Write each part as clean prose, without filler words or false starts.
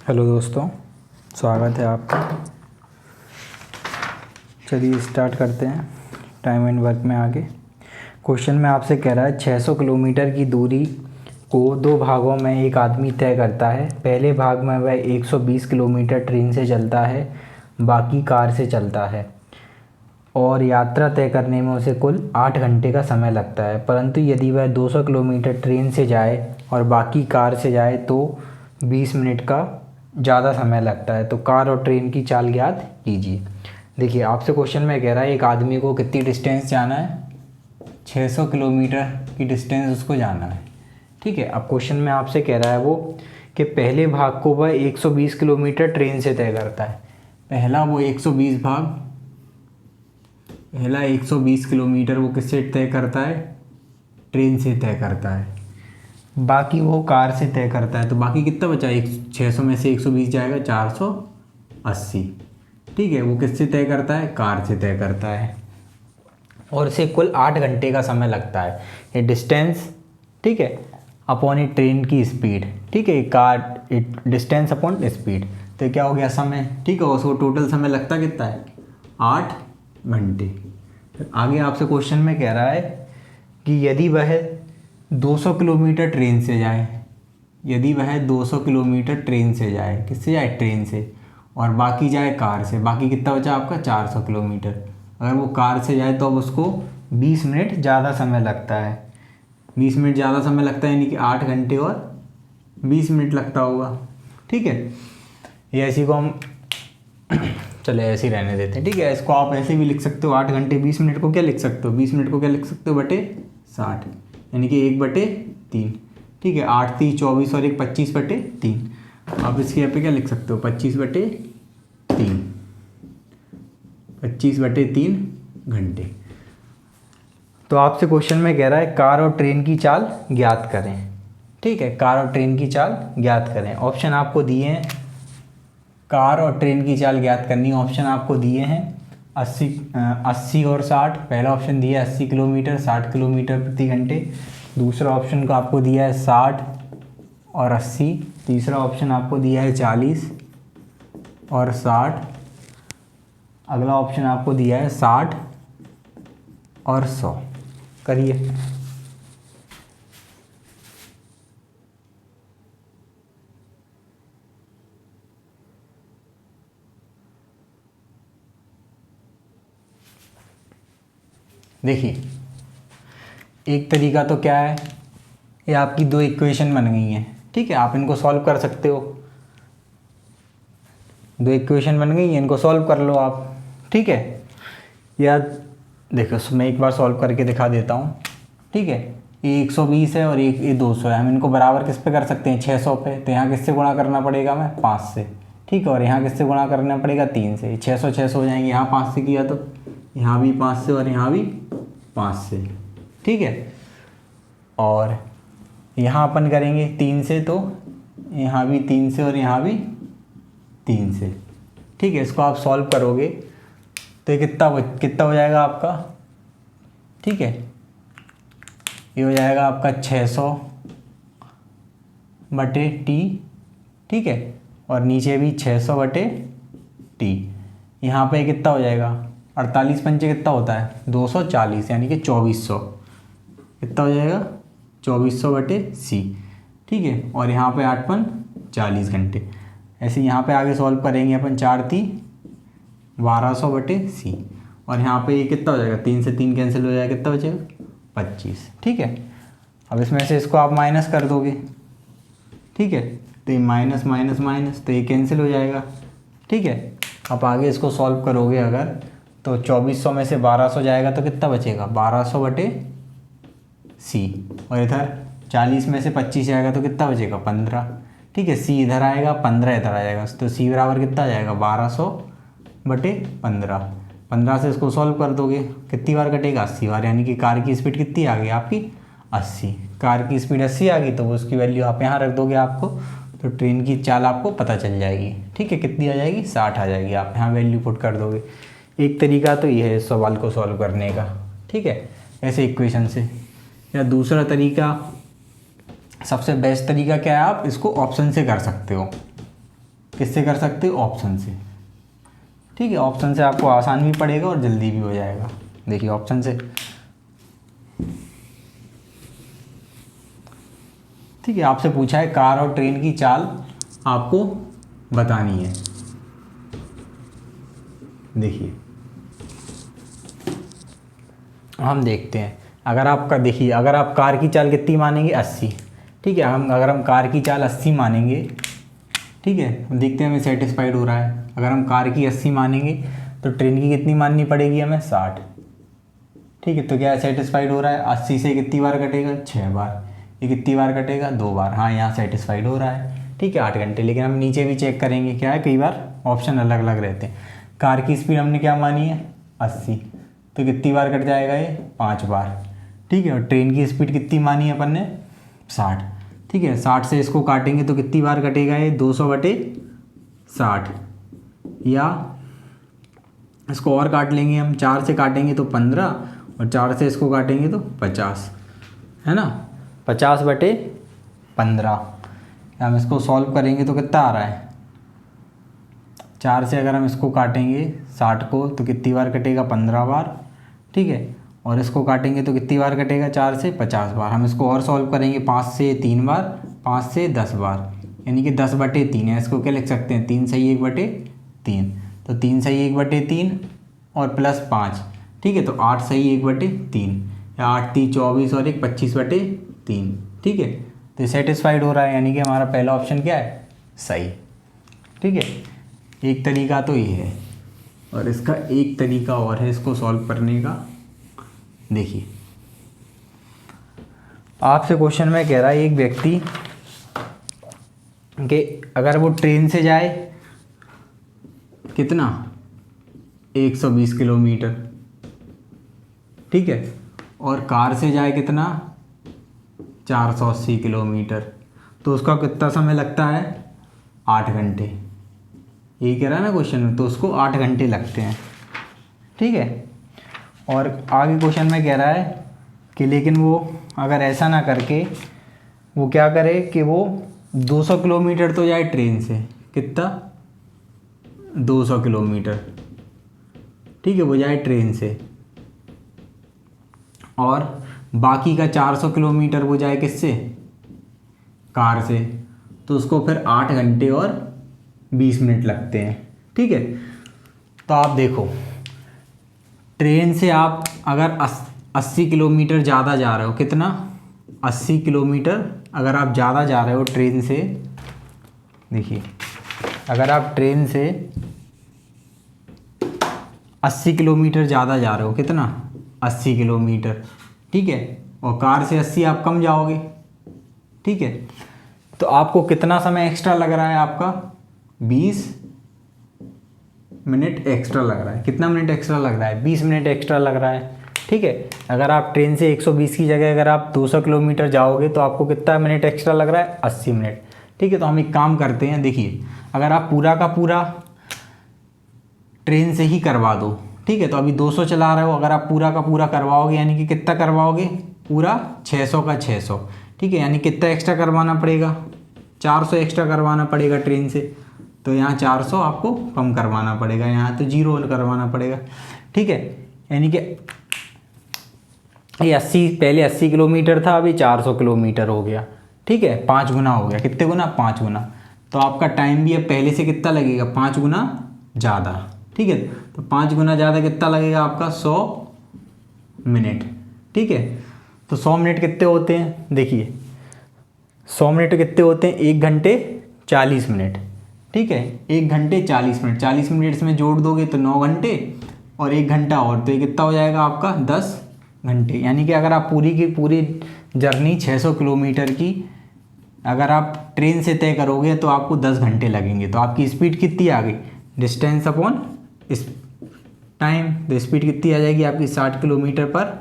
Hello दोस्तों, स्वागत है आपका। चलिए स्टार्ट करते हैं। टाइम एंड वर्क में आगे क्वेश्चन में आपसे कह रहा है 600 किलोमीटर की दूरी को दो भागों में एक आदमी तय करता है। पहले भाग में वह 120 किलोमीटर ट्रेन से चलता है, बाकी कार से चलता है और यात्रा तय करने में उसे कुल 8 घंटे का समय लगता है। परंतु यदि वह 200 किलोमीटर ट्रेन से जाए और बाकी कार से जाए तो 20 मिनट का ज़्यादा समय लगता है। तो कार और ट्रेन की चाल ज्ञात कीजिए। देखिए आपसे क्वेश्चन में कह रहा है एक आदमी को कितनी डिस्टेंस जाना है, 600 किलोमीटर की डिस्टेंस उसको जाना है। ठीक है, अब क्वेश्चन में आपसे कह रहा है वो कि पहले भाग को वह 120 किलोमीटर ट्रेन से तय करता है। पहला 120 किलोमीटर वो किससे तय करता है, ट्रेन से तय करता है। बाकी वो कार से तय करता है। तो बाकी कितना बचा, 600 में से 120 जाएगा 480। ठीक है, वो किससे तय करता है, कार से तय करता है और इसे कुल 8 घंटे का समय लगता है। ये डिस्टेंस, ठीक है, अपॉन ए ट्रेन की स्पीड। ठीक है, कार डिस्टेंस अपॉन स्पीड, तो क्या हो गया समय। ठीक है, उसको टोटल समय लगता कितना है, 8 घंटे। आगे आपसे क्वेश्चन में कह रहा है कि यदि वह 200 किलोमीटर ट्रेन से जाए, यदि वह 200 किलोमीटर ट्रेन से जाए, किससे जाए, ट्रेन से, और बाकी जाए कार से, बाकी कितना बचा आपका 400 किलोमीटर। अगर वो कार से जाए तो अब उसको 20 मिनट ज़्यादा समय लगता है। 20 मिनट ज़्यादा समय लगता है, यानी कि 8 घंटे और 20 मिनट लगता होगा। ठीक है, ये ऐसी को हम चले ऐसे ही रहने देते हैं। ठीक है, इसको आप ऐसे भी लिख सकते हो, 8 घंटे 20 मिनट को क्या लिख सकते हो, 20 मिनट को क्या लिख सकते हो, बटे 60, यानी कि 1/3। ठीक है, 8 3 24 और 1 25/3। आप इसके यहाँ पे क्या लिख सकते हो, 25/3, 25/3 घंटे। तो आपसे क्वेश्चन में कह रहा है कार और ट्रेन की चाल ज्ञात करें। ठीक है, कार और ट्रेन की चाल ज्ञात करें। ऑप्शन आपको दिए हैं, कार और ट्रेन की चाल ज्ञात करनी। ऑप्शन आपको दिए हैं 80 और 60। पहला ऑप्शन दिया है 80 किलोमीटर 60 किलोमीटर प्रति घंटे। दूसरा ऑप्शन को आपको दिया है 60 और 80। तीसरा ऑप्शन आपको दिया है 40 और 60। अगला ऑप्शन आपको दिया है 60 और 100। करिए। देखिए एक तरीका तो क्या है, ये आपकी दो इक्वेशन बन गई हैं। ठीक है, आप इनको सॉल्व कर सकते हो। दो इक्वेशन बन गई हैं, इनको सॉल्व कर लो आप। ठीक है, या देखो मैं एक बार सॉल्व करके दिखा देता हूँ। ठीक है, ये 120 है और ये 200 है। हम इनको बराबर किस पे कर सकते हैं, 600 पे। तो यहाँ किससे गुणा करना पड़ेगा, मैं 5 से। ठीक है, और यहाँ किससे गुणा करना पड़ेगा, 3 से। 600 600 हो जाएंगे, यहाँ 5 से किया तो यहाँ भी 5 से और यहाँ भी 5 से। ठीक है, और यहाँ अपन करेंगे 3 से, तो यहाँ भी 3 से और यहाँ भी 3 से। ठीक है, इसको आप सॉल्व करोगे तो ये कितना हो जाएगा आपका। ठीक है, ये हो जाएगा आपका 600/t। ठीक है, और नीचे भी 600/t। यहाँ पे कितना हो जाएगा, 48 पंचे कितना होता है, 240, यानी कि 2400। कितना हो जाएगा, 2400/c। ठीक है, और यहाँ पे 8 पन 40 घंटे। ऐसे यहाँ पे आगे सॉल्व करेंगे अपन, 4 3 1200/c। और यहाँ पे ये कितना हो जाएगा, 3 से 3 कैंसिल हो जाएगा, कितना बचेगा, 25। ठीक है, अब इसमें से इसको आप माइनस कर दोगे। ठीक है, तो ये माइनस माइनस माइनस, तो ये कैंसिल हो जाएगा। ठीक है, अब आगे इसको सॉल्व करोगे अगर, तो 2400 में से 1200 जाएगा तो कितना बचेगा, 1200/c। और इधर 40 में से 25 जाएगा तो कितना बचेगा, 15। ठीक है, c इधर आएगा, 15 इधर आ जाएगा, तो c बराबर कितना आ जाएगा, 1200/15। 15 से इसको सॉल्व कर दोगे, कितनी बार कटेगा, 80 बार। यानी कि कार की स्पीड कितनी आ गई आपकी, 80। कार की स्पीड 80 आ गई, तो वो उसकी वैल्यू आप यहाँ रख दोगे आपको, तो ट्रेन की चाल आपको पता चल जाएगी। ठीक है, कितनी आ जाएगी, 60 आ जाएगी। आप यहाँ वैल्यू पुट कर दोगे। एक तरीका तो ये है इस सवाल को सॉल्व करने का। ठीक है, ऐसे इक्वेशन से। या दूसरा तरीका, सबसे बेस्ट तरीका क्या है, आप इसको ऑप्शन से कर सकते हो। किससे कर सकते हो, ऑप्शन से। ठीक है, ऑप्शन से आपको आसान भी पड़ेगा और जल्दी भी हो जाएगा। देखिए ऑप्शन से, ठीक है, आपसे पूछा है कार और ट्रेन की चाल आपको बतानी है। देखिए हम देखते हैं, अगर आपका देखिए, अगर आप कार की चाल कितनी मानेंगे, 80। ठीक है, अगर हम कार की चाल 80 मानेंगे, ठीक है, देखते हैं हमें सेटिस्फाइड हो रहा है। अगर हम कार की 80 मानेंगे तो ट्रेन की कितनी माननी पड़ेगी हमें, 60। ठीक है, तो क्या सेटिस्फाइड हो रहा है, 80 से कितनी बार कटेगा, 6 बार। ये कितनी बार कटेगा, 2 बार। हाँ, यहाँ सेटिस्फाइड हो रहा है। ठीक है, 8 घंटे। लेकिन हम नीचे भी चेक करेंगे, क्या है, कई बार ऑप्शन अलग अलग रहते हैं। कार की स्पीड हमने क्या मानी है, 80, तो कितनी बार कट जाएगा ये, 5 बार। ठीक है, और ट्रेन की स्पीड कितनी मानी है अपन ने, 60। ठीक है, 60 से इसको काटेंगे तो कितनी बार कटेगा ये, 200/60। या इसको और काट लेंगे हम, 4 से काटेंगे तो 15, और 4 से इसको काटेंगे तो 50, है ना, 50/15। हम इसको सॉल्व करेंगे तो कितना आ रहा है, 4 से अगर हम इसको काटेंगे 60 को तो कितनी बार कटेगा, 15 बार। ठीक है, और इसको काटेंगे तो कितनी बार कटेगा, 4 से 50 बार। हम इसको और सॉल्व करेंगे, 5 से 3 बार, 5 से 10 बार, यानी कि 10/3 है। इसको क्या लिख सकते हैं, 3 सही 1/3, तो 3 सही 1/3 और +5। ठीक है, तो 8 सही 1/3, या 8 3 24 और 1 25/3। ठीक है, तो सेटिस्फाइड हो रहा है, यानी कि हमारा पहला ऑप्शन क्या है, सही। ठीक है, एक तरीका तो ये है, और इसका एक तरीका और है इसको सॉल्व करने का। देखिए आपसे क्वेश्चन में कह रहा है, एक व्यक्ति कि अगर वो ट्रेन से जाए कितना, 120 किलोमीटर। ठीक है, और कार से जाए कितना, 480 किलोमीटर, तो उसका कितना समय लगता है, 8 घंटे। यही कह रहा है ना क्वेश्चन में, तो उसको 8 घंटे लगते हैं। ठीक है, और आगे क्वेश्चन में कह रहा है कि लेकिन वो अगर ऐसा ना करके वो क्या करे कि वो 200 किलोमीटर तो जाए ट्रेन से, कितना, 200 किलोमीटर। ठीक है, वो जाए ट्रेन से, और बाकी का 400 किलोमीटर वो जाए किससे, कार से। तो उसको फिर 8 घंटे और 20 मिनट लगते हैं। ठीक है, तो आप देखो, ट्रेन से आप अगर 80 किलोमीटर ज़्यादा जा रहे हो, कितना, 80 किलोमीटर अगर आप ज़्यादा जा रहे हो ट्रेन से। देखिए अगर आप ट्रेन से 80 किलोमीटर ज़्यादा जा रहे हो, कितना, 80 किलोमीटर। ठीक है, और कार से 80 आप कम जाओगे। ठीक है, तो आपको कितना समय एक्स्ट्रा लग रहा है, आपका 20 मिनट एक्स्ट्रा लग रहा है। कितना मिनट एक्स्ट्रा लग रहा है, 20 मिनट एक्स्ट्रा लग रहा है। ठीक है, अगर आप ट्रेन से 120 की जगह अगर आप 200 किलोमीटर जाओगे तो आपको कितना मिनट एक्स्ट्रा लग रहा है, 80 मिनट। ठीक है, तो हम एक काम करते हैं, देखिए अगर आप पूरा का पूरा ट्रेन से ही करवा दो। ठीक है, तो अभी 200 चला रहे हो, अगर आप पूरा का पूरा करवाओगे यानी कि कितना करवाओगे, पूरा 600 का 600। ठीक है, यानी कितना एक्स्ट्रा करवाना पड़ेगा, 400 एक्स्ट्रा करवाना पड़ेगा ट्रेन से। तो यहाँ 400 आपको कम करवाना पड़ेगा, यहाँ तो 0 करवाना पड़ेगा। ठीक है, यानी कि ये 80, पहले 80 किलोमीटर था, अभी 400 किलोमीटर हो गया। ठीक है, 5 गुना हो गया। कितने गुना, 5 गुना। तो आपका टाइम भी अब पहले से कितना लगेगा, 5 गुना ज़्यादा। ठीक है, तो 5 गुना ज़्यादा कितना लगेगा आपका, 100 मिनट। ठीक है, तो 100 मिनट कितने होते हैं, देखिए 100 मिनट कितने होते हैं, 1 घंटे 40 मिनट। ठीक है, 1 घंटे 40 मिनट, 40 मिनट इसमें जोड़ दोगे तो 9 घंटे, और 1 घंटा और, तो ये कितना हो जाएगा आपका, 10 घंटे। यानी कि अगर आप पूरी की पूरी जर्नी 600 किलोमीटर की अगर आप ट्रेन से तय करोगे तो आपको 10 घंटे लगेंगे। तो आपकी स्पीड कितनी आ गई, डिस्टेंस अपॉन इस टाइम, तो स्पीड कितनी आ जाएगी आपकी, 60 किलोमीटर पर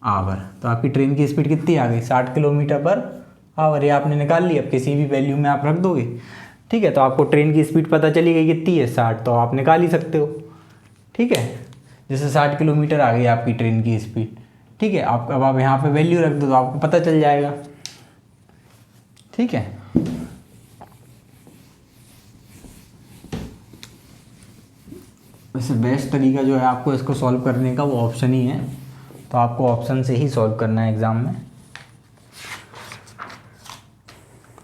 आवर। तो आपकी ट्रेन की स्पीड कितनी आ गई, 60 किलोमीटर पर आवर। ये आपने निकाल ली, अब किसी भी वैल्यू में आप रख दोगे। ठीक है, तो आपको ट्रेन की स्पीड पता चली गई कितनी है, 60, तो आप निकाल ही सकते हो। ठीक है, जैसे 60 किलोमीटर आ गई आपकी ट्रेन की स्पीड। ठीक है, आप अब आप यहाँ पे वैल्यू रख दो तो आपको पता चल जाएगा। ठीक है, वैसे बेस्ट तरीका जो है आपको इसको सॉल्व करने का वो ऑप्शन ही है, तो आपको ऑप्शन से ही सॉल्व करना है एग्ज़ाम में।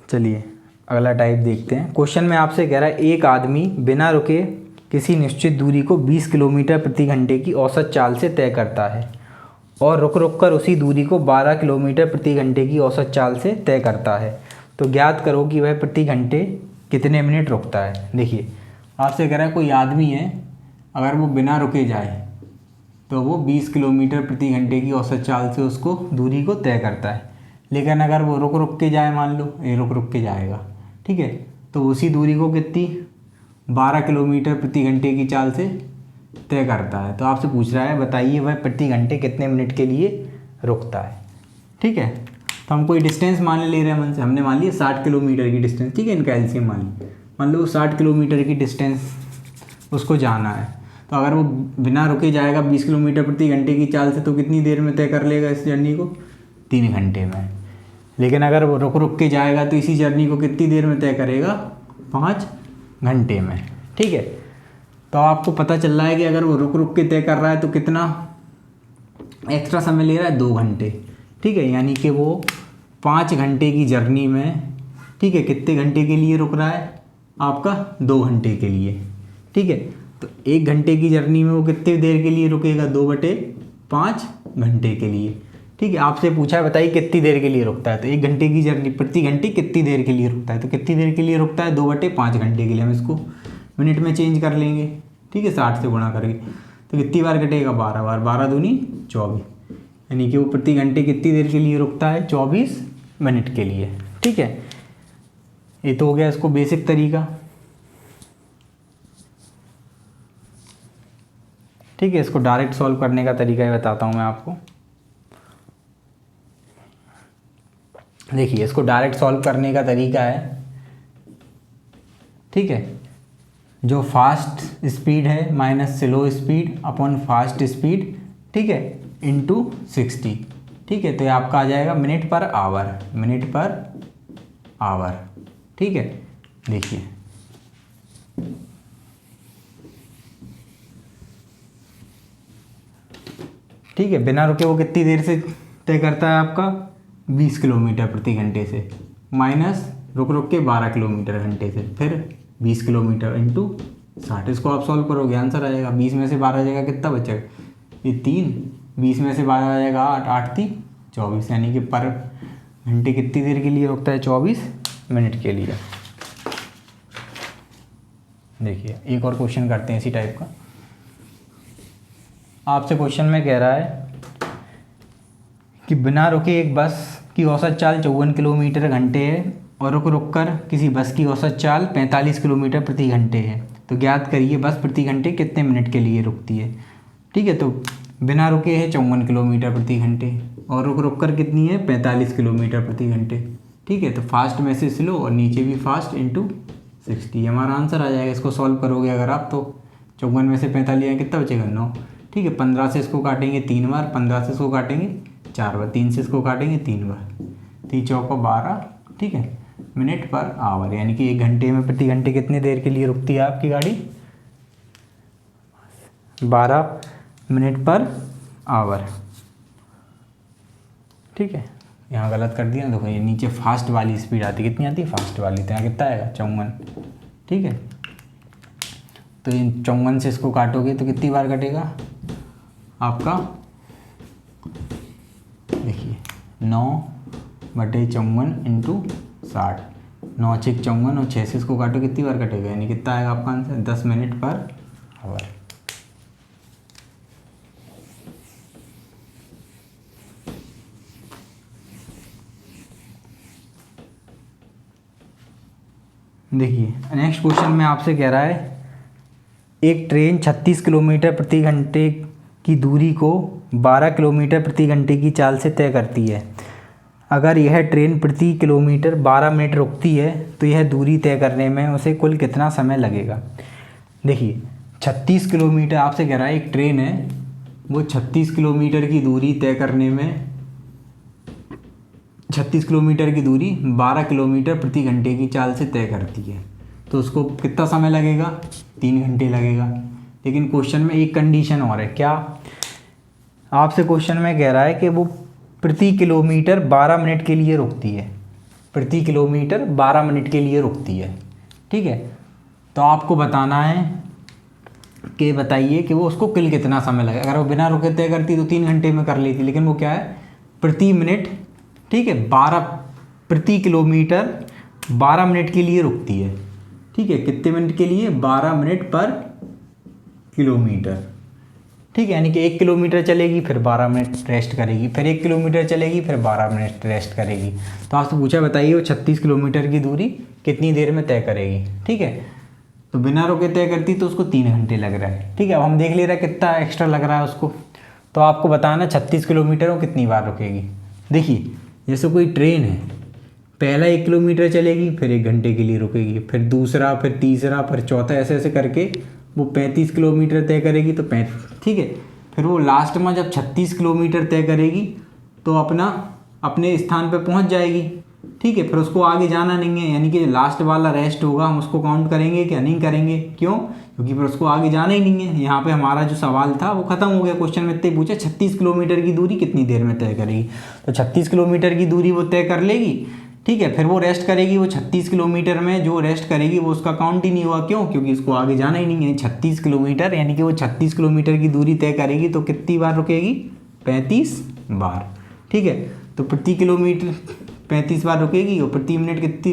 चलिए अगला टाइप देखते हैं। क्वेश्चन में आपसे कह रहा है एक आदमी बिना रुके किसी निश्चित दूरी को 20 किलोमीटर प्रति घंटे की औसत चाल से तय करता है और रुक रुक कर उसी दूरी को 12 किलोमीटर प्रति घंटे की औसत चाल से तय करता है। तो ज्ञात करो कि वह प्रति घंटे कितने मिनट रुकता है। देखिए आपसे कह रहा है कोई आदमी है, अगर वो बिना रुके जाए तो वो 20 किलोमीटर प्रति घंटे की औसत चाल से उसको दूरी को तय करता है। लेकिन अगर वो रुक रुक के जाए, मान लो ये रुक रुक के जाएगा, ठीक है, तो उसी दूरी को कितनी 12 किलोमीटर प्रति घंटे की चाल से तय करता है। तो आपसे पूछ रहा है बताइए वह प्रति घंटे कितने मिनट के लिए रुकता है। ठीक है, तो हम कोई डिस्टेंस मान ले रहे हैं मन से, हमने मान लिया 60 किलोमीटर की डिस्टेंस। ठीक है, इनका एलसीएम मान लो 60 किलोमीटर की डिस्टेंस उसको जाना है। तो अगर वो बिना रुके जाएगा 20 किलोमीटर प्रति घंटे की चाल से, तो कितनी देर में तय कर लेगा इस जर्नी को? 3 घंटे में। लेकिन अगर वो रुक रुक के जाएगा तो इसी जर्नी को कितनी देर में तय करेगा? 5 घंटे में। ठीक है, तो आपको पता चल रहा है कि अगर वो रुक रुक के तय कर रहा है तो कितना एक्स्ट्रा समय ले रहा है? 2 घंटे। ठीक है, यानी कि वो 5 घंटे की जर्नी में, ठीक है, कितने घंटे के लिए रुक रहा है? आपका 2 घंटे के लिए। ठीक है, तो 1 घंटे की जर्नी में वो कितनी देर के लिए रुकेगा? 2/5 घंटे के लिए। ठीक है, आपसे पूछा है बताइए कितनी देर के लिए रुकता है, तो 1 घंटे की जर्नी प्रति घंटे कितनी देर के लिए रुकता है? तो कितनी देर के लिए रुकता है? 2/5 घंटे के लिए। हम इसको मिनट में चेंज कर लेंगे। ठीक है, 60 से गुणा करके, तो कितनी बार कटेगा? 12 बार। 12 दूनी 24, यानी कि वो प्रति घंटे कितनी देर के लिए रुकता है? 24 मिनट के लिए। ठीक है, ये तो हो गया इसको बेसिक तरीका। ठीक है, इसको डायरेक्ट सॉल्व करने का तरीका ही बताता हूँ मैं आपको। देखिए, इसको डायरेक्ट सॉल्व करने का तरीका है, ठीक है, जो फास्ट स्पीड है minus slow speed upon fast speed, ठीक है, इंटू 60। ठीक है, तो ये आपका आ जाएगा minute per hour, minute per hour. ठीक है, देखिए ठीक है, बिना रुके वो कितनी देर से तय करता है? आपका 20 किलोमीटर प्रति घंटे से, माइनस रुक रुक के 12 किलोमीटर घंटे से, फिर 20 किलोमीटर इंटू 60। इसको आप सॉल्व करोगे, आंसर आ जाएगा 20 में से 12 जाएगा, कितना बचेगा? ये 3, 20 में से 12 आ जाएगा 8, 8 3 24, यानी कि पर घंटे कितनी देर के लिए रुकता है? 24 मिनट के लिए। देखिए एक और क्वेश्चन करते हैं इसी टाइप का। आपसे क्वेश्चन में कह रहा है कि बिना रुके एक बस की औसत चाल 54 किलोमीटर घंटे है और रुक रुक कर किसी बस की औसत चाल 45 किलोमीटर प्रति घंटे है। तो ज्ञात करिए बस प्रति घंटे कितने मिनट के लिए रुकती है। ठीक है, तो बिना रुके है 54 किलोमीटर प्रति घंटे और रुक रुक कर कितनी है? 45 किलोमीटर प्रति घंटे। ठीक है, तो फास्ट में से स्लो और नीचे भी फास्ट इंटू 60, हमारा आंसर आ जाएगा। इसको सॉल्व करोगे अगर आप, तो 54 में से 45 कितना बचेगा? 9। ठीक है, 15 से इसको काटेंगे 3 बार, 15 से इसको काटेंगे 4 बार, 3 से इसको काटेंगे 3 बार, 3 चौका 12। ठीक है, मिनट पर आवर, यानी कि 1 घंटे में प्रति घंटे कितनी देर के लिए रुकती है आपकी गाड़ी? 12 मिनट पर आवर। ठीक है, यहाँ गलत कर दिया। देखो ये नीचे फास्ट वाली स्पीड आती है, कितनी आती है? फास्ट वाली, तो यहाँ कितना आएगा? 54। ठीक है, तो इन 54 से इसको काटोगे तो कितनी बार कटेगा आपका? देखिए 9/54 इंटू 60, 9 6 54 और 6 से इसको काटो कितनी बार कटेगा? यानी कितना आएगा आपका आंसर? 10 minute per hour. देखिए नेक्स्ट क्वेश्चन में आपसे कह रहा है एक ट्रेन 36 किलोमीटर प्रति घंटे की दूरी को 12 किलोमीटर प्रति घंटे की चाल से तय करती है। अगर यह ट्रेन प्रति किलोमीटर 12 मिनट रुकती है तो यह दूरी तय करने में उसे कुल कितना समय लगेगा? देखिए 36 किलोमीटर आपसे कह रहा है, एक ट्रेन है वो 36 किलोमीटर की दूरी तय करने में, 36 किलोमीटर की दूरी 12 किलोमीटर प्रति घंटे की चाल से तय करती है, तो उसको कितना समय लगेगा? 3 घंटे लगेगा। लेकिन क्वेश्चन में एक कंडीशन और है। क्या? आपसे क्वेश्चन में कह रहा है कि वो प्रति किलोमीटर 12 मिनट के लिए रुकती है, प्रति किलोमीटर 12 मिनट के लिए रुकती है। ठीक है, तो आपको बताना है कि बताइए कि वो उसको कुल कितना समय लगेगा। अगर वो बिना रुके तय करती तो 3 घंटे में कर लेती, लेकिन वो क्या है, प्रति मिनट, ठीक है, 12 प्रति किलोमीटर 12 मिनट के लिए रुकती है। ठीक है, कितने मिनट के लिए? 12 मिनट पर किलोमीटर। ठीक है, यानी कि 1 किलोमीटर चलेगी फिर 12 मिनट रेस्ट करेगी, फिर 1 किलोमीटर चलेगी फिर 12 मिनट रेस्ट करेगी। तो आपसे पूछा बताइए वो 36 किलोमीटर की दूरी कितनी देर में तय करेगी। ठीक है, तो बिना रुके तय करती तो उसको 3 घंटे लग रहा है। ठीक है, अब हम देख ले रहे हैं कितना एक्स्ट्रा लग रहा है उसको। तो आपको बताना 36 किलोमीटर वो कितनी बार रुकेगी। देखिए, जैसे कोई ट्रेन है, पहला 1 किलोमीटर चलेगी फिर 1 घंटे के लिए रुकेगी, फिर दूसरा, फिर तीसरा, फिर चौथा, ऐसे ऐसे करके वो 35 किलोमीटर तय करेगी। तो ठीक है, फिर वो लास्ट में जब 36 किलोमीटर तय करेगी तो अपने स्थान पे पहुंच जाएगी। ठीक है, फिर उसको आगे जाना नहीं है, यानी कि जो लास्ट वाला रेस्ट होगा हम उसको काउंट करेंगे क्या? नहीं करेंगे। क्यों? क्योंकि फिर उसको आगे जाना ही नहीं है। यहाँ पे हमारा जो सवाल था वो ख़त्म हो गया। क्वेश्चन में इतने पूछा 36 किलोमीटर की दूरी कितनी देर में तय करेगी, तो 36 किलोमीटर की दूरी वो तय कर लेगी। ठीक है, फिर वो रेस्ट करेगी, वो 36 किलोमीटर में जो रेस्ट करेगी वो उसका काउंट ही नहीं हुआ। क्यों? क्योंकि उसको आगे जाना ही नहीं है। 36 किलोमीटर यानी कि वो 36 किलोमीटर की दूरी तय करेगी तो कितनी बार रुकेगी? 35 बार। ठीक है, तो प्रति किलोमीटर 35 बार रुकेगी और प्रति मिनट कितनी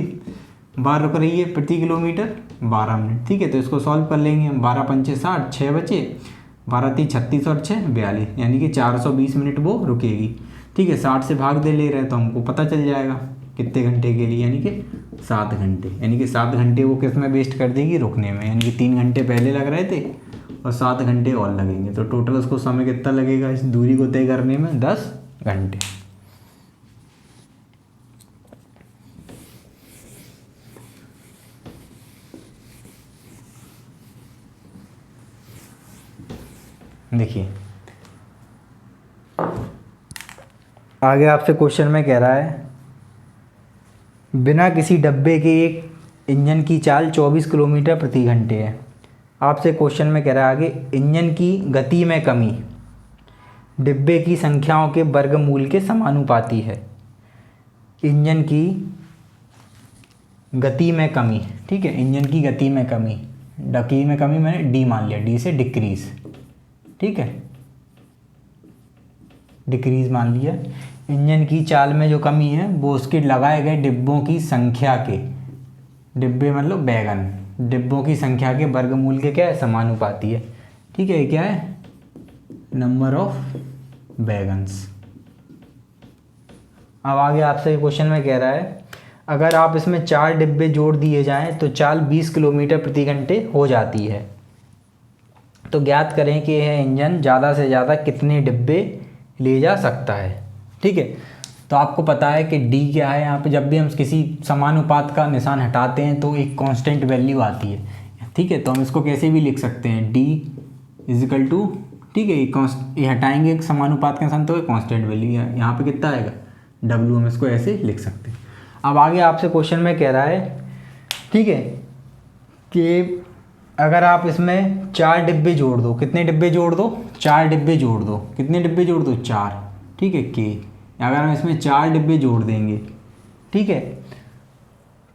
बार रुक रही है प्रति किलोमीटर? 12 मिनट। ठीक है, तो इसको सॉल्व कर लेंगे हम। 12 पंचे 60, 6 बचे, 12 3 36 और 6 42, यानी कि 420 मिनट वो रुकेगी। ठीक है, 60 से भाग दे ले रहे हैं तो हमको पता चल जाएगा कितने घंटे के लिए, यानी कि 7 घंटे। यानी कि 7 घंटे वो किस में वेस्ट कर देगी? रुकने में। यानी कि 3 घंटे पहले लग रहे थे और 7 घंटे और लगेंगे, तो टोटल उसको समय कितना लगेगा इस दूरी को तय करने में? 10 घंटे। देखिए आगे आपसे क्वेश्चन में कह रहा है बिना किसी डब्बे के एक इंजन की चाल 24 किलोमीटर प्रति घंटे है। आपसे क्वेश्चन में कह रहा है आगे इंजन की गति में कमी डिब्बे की संख्याओं के वर्गमूल के समानुपाती है। इंजन की गति में कमी, ठीक है, इंजन की गति में कमी, गति में कमी मैंने डी मान लिया, डी से डिक्रीज, ठीक है, डिक्रीज मान लिया। इंजन की चाल में जो कमी है वो उसके लगाए गए डिब्बों की संख्या के, डिब्बे मतलब वैगन, डिब्बों की संख्या के वर्गमूल के क्या है? समानुपाती है। ठीक है, क्या है? Number of wagons. अब आगे आपसे क्वेश्चन में कह रहा है अगर आप इसमें 4 डिब्बे जोड़ दिए जाएं तो चाल 20 किलोमीटर प्रति घंटे हो जाती है। तो ज्ञात करें कि यह इंजन ज़्यादा से ज़्यादा कितने डिब्बे ले जा सकता है। ठीक है, तो आपको पता है कि डी क्या है। यहाँ पे जब भी हम किसी समानुपात का निशान हटाते हैं तो एक कांस्टेंट वैल्यू आती है। ठीक है, तो हम इसको कैसे भी लिख सकते हैं, डी इजिकल टू, ठीक है, ये हटाएंगे एक समानुपात का निशान तो एक कांस्टेंट वैल्यू है, यहाँ पे कितना आएगा? डब्ल्यू। हम इसको ऐसे लिख सकते हैं। अब आगे आपसे क्वेश्चन में कह रहा है, ठीक है, कि अगर आप इसमें 4 डिब्बे जोड़ दो, कितने डिब्बे जोड़ दो? 4 डिब्बे जोड़ दो। कितने डिब्बे जोड़ दो? 4। ठीक है, के अगर हम इसमें 4 डिब्बे जोड़ देंगे, ठीक है,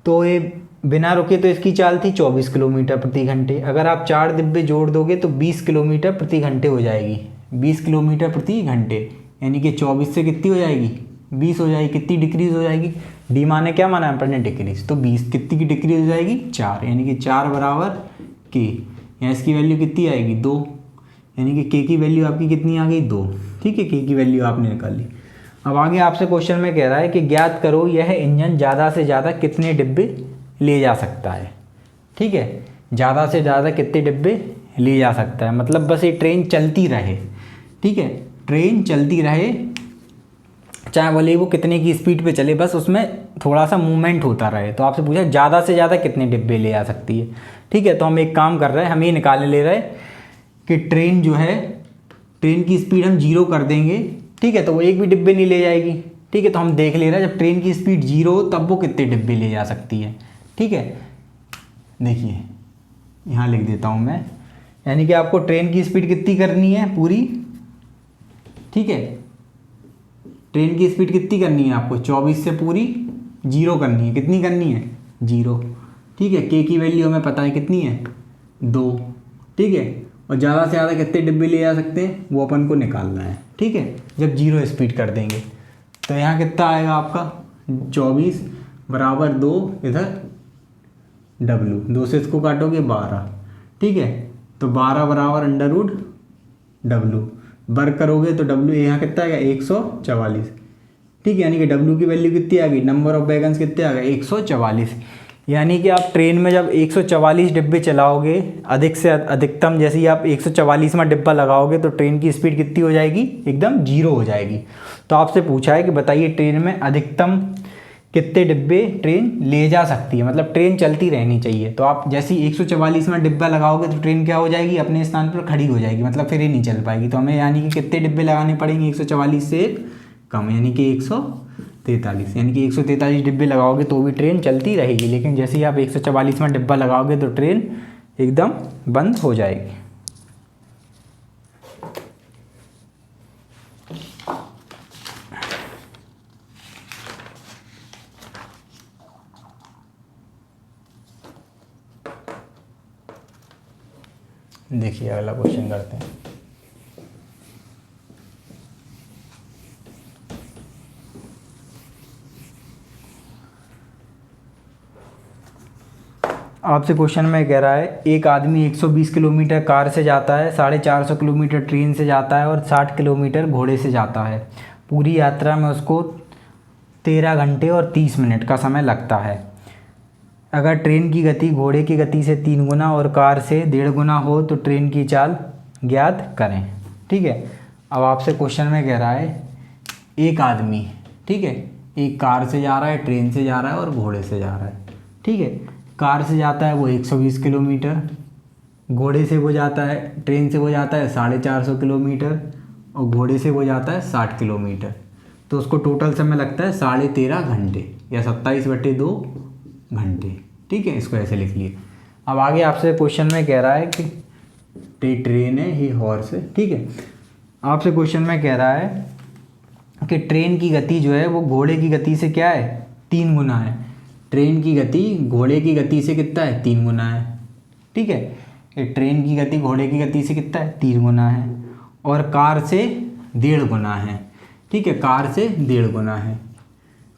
तो ये बिना रुके तो इसकी चाल थी 24 किलोमीटर प्रति घंटे। अगर आप 4 डिब्बे जोड़ दोगे तो 20 किलोमीटर प्रति घंटे हो जाएगी, 20 किलोमीटर प्रति घंटे, यानी कि 24 से कितनी हो जाएगी? 20 हो जाएगी। कितनी डिक्रीज हो जाएगी? डी माने क्या माना अपन ने? डिक्रीज। तो 20 कितनी की डिक्रीज हो जाएगी? 4, यानी कि 4 बराबर के। यहाँ इसकी वैल्यू कितनी आएगी? 2, यानी कि के की वैल्यू आपकी कितनी आ गई? 2। ठीक है, के की वैल्यू आपने निकाली। अब आगे आपसे क्वेश्चन में कह रहा है कि ज्ञात करो यह इंजन ज़्यादा से ज़्यादा कितने डिब्बे ले जा सकता है। ठीक है, ज़्यादा से ज़्यादा कितने डिब्बे ले जा सकता है, मतलब बस ये ट्रेन चलती रहे। ठीक है, ट्रेन चलती रहे, चाहे बोले वो कितने की स्पीड पे चले, बस उसमें थोड़ा सा मूवमेंट होता रहे। तो आपसे पूछा ज़्यादा से ज़्यादा कितने डिब्बे ले जा सकती है। ठीक है, तो हम एक काम कर रहे हैं, हम ये निकालने ले रहे हैं कि ट्रेन जो है, ट्रेन की स्पीड हम 0 कर देंगे। ठीक है, तो वो एक भी डिब्बे नहीं ले जाएगी। ठीक है, तो हम देख ले रहे हैं जब ट्रेन की स्पीड 0 हो तब वो कितने डिब्बे ले जा सकती है। ठीक है, देखिए यहाँ लिख देता हूँ मैं, यानी कि आपको ट्रेन की स्पीड कितनी करनी है पूरी, ठीक है, ट्रेन की स्पीड कितनी करनी है आपको 24 से पूरी 0 करनी है। कितनी करनी है 0, ठीक है। के की वैल्यू हमें पता है कितनी है 2, ठीक है। और ज़्यादा से ज़्यादा कितने डिब्बे ले जा सकते हैं वो अपन को निकालना है, ठीक है। जब 0 स्पीड कर देंगे तो यहाँ कितना आएगा आपका 24 बराबर 2 इधर W, 2 से इसको काटोगे 12, ठीक है। तो 12 बराबर √W, वर्ग करोगे तो W यहाँ कितना आएगा 144, ठीक है। यानी कि W की वैल्यू कितनी आ गई, नंबर ऑफ वैगन्स कितने आ गए 144। यानी कि आप ट्रेन में जब 144 डिब्बे चलाओगे अधिक से अधिकतम, जैसे ही आप 144वां डिब्बा लगाओगे तो ट्रेन की स्पीड कितनी हो जाएगी, एकदम 0 हो जाएगी। तो आपसे पूछा है कि बताइए ट्रेन में अधिकतम कितने डिब्बे ट्रेन ले जा सकती है, मतलब ट्रेन चलती रहनी चाहिए। तो आप जैसे ही 144वां डिब्बा लगाओगे तो ट्रेन क्या हो जाएगी, अपने स्थान पर खड़ी हो जाएगी, मतलब फिर ही नहीं चल पाएगी। तो हमें यानी कि कितने डिब्बे लगाने पड़ेंगे 144 से एक कम, यानी कि 143, यानी कि 143 डिब्बे लगाओगे तो भी ट्रेन चलती रहेगी। लेकिन जैसे ही आप 144वां डिब्बा लगाओगे तो ट्रेन एकदम बंद हो जाएगी। देखिए अगला क्वेश्चन करते हैं। आपसे क्वेश्चन में कह रहा है एक आदमी 120 किलोमीटर कार से जाता है, 450 किलोमीटर ट्रेन से जाता है और 60 किलोमीटर घोड़े से जाता है। पूरी यात्रा में उसको 13 घंटे और 30 मिनट का समय लगता है। अगर ट्रेन की गति घोड़े की गति से 3 गुना और कार से 1.5 गुना हो तो ट्रेन की चाल ज्ञात करें, ठीक है। अब आपसे क्वेश्चन में कह रहा है एक आदमी, ठीक है, एक कार से जा रहा है, ट्रेन से जा रहा है और घोड़े से जा रहा है, ठीक है। कार से जाता है वो 120 किलोमीटर, घोड़े से वो जाता है, ट्रेन से वो जाता है 450 किलोमीटर और घोड़े से वो जाता है 60 किलोमीटर। तो उसको टोटल समय लगता है 13.5 घंटे या 27/2 घंटे, ठीक है। इसको ऐसे लिख लिए। अब आगे आपसे क्वेश्चन में कह रहा है कि ट्रेन है, ही हॉर्स है, ठीक है। आपसे क्वेश्चन में कह रहा है कि ट्रेन की गति जो है वो घोड़े की गति से क्या है 3 गुना है। ट्रेन की गति घोड़े की गति से कितना है 3 गुना है, ठीक है। ये ट्रेन की गति घोड़े की गति से कितना है 3 गुना है और कार से 1.5 गुना है, ठीक है। कार से 1.5 गुना है।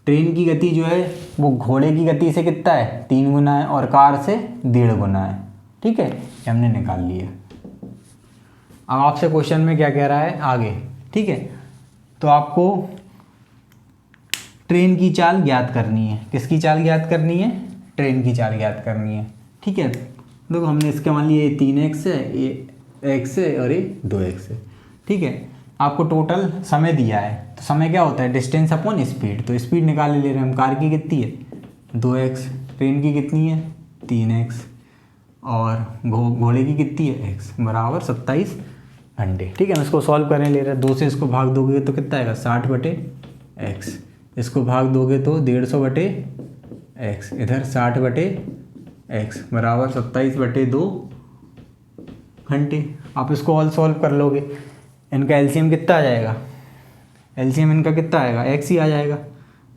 ट्रेन की गति जो है वो घोड़े की गति से कितना है 3 गुना है और कार से 1.5 गुना है, ठीक है। ये हमने निकाल लिया। अब आपसे क्वेश्चन में क्या कह रहा है आगे, ठीक है। तो आपको ट्रेन की चाल ज्ञात करनी है। किसकी चाल ज्ञात करनी है, ट्रेन की चाल ज्ञात करनी है, ठीक है। देखो हमने इसके मान लिया ये 3x है, ये x है और ये 2x है, ठीक है। आपको टोटल समय दिया है तो समय क्या होता है डिस्टेंस अपॉन स्पीड। तो स्पीड निकाल ले रहे हैं हम। कार की कितनी है 2x, ट्रेन की कितनी है 3x और घोड़े की कितनी है x बराबर 27 घंटे, ठीक है। हम इसको सॉल्व करने ले रहे हैं। 2 से इसको भाग दोगे तो कितना आएगा 60/x, इसको भाग दोगे तो 150/x, इधर 60/x बराबर 27/2 घंटे। आप इसको ऑल सॉल्व कर लोगे, इनका एलसीएम कितना आ जाएगा, एलसीएम इनका कितना आएगा x ही आ जाएगा,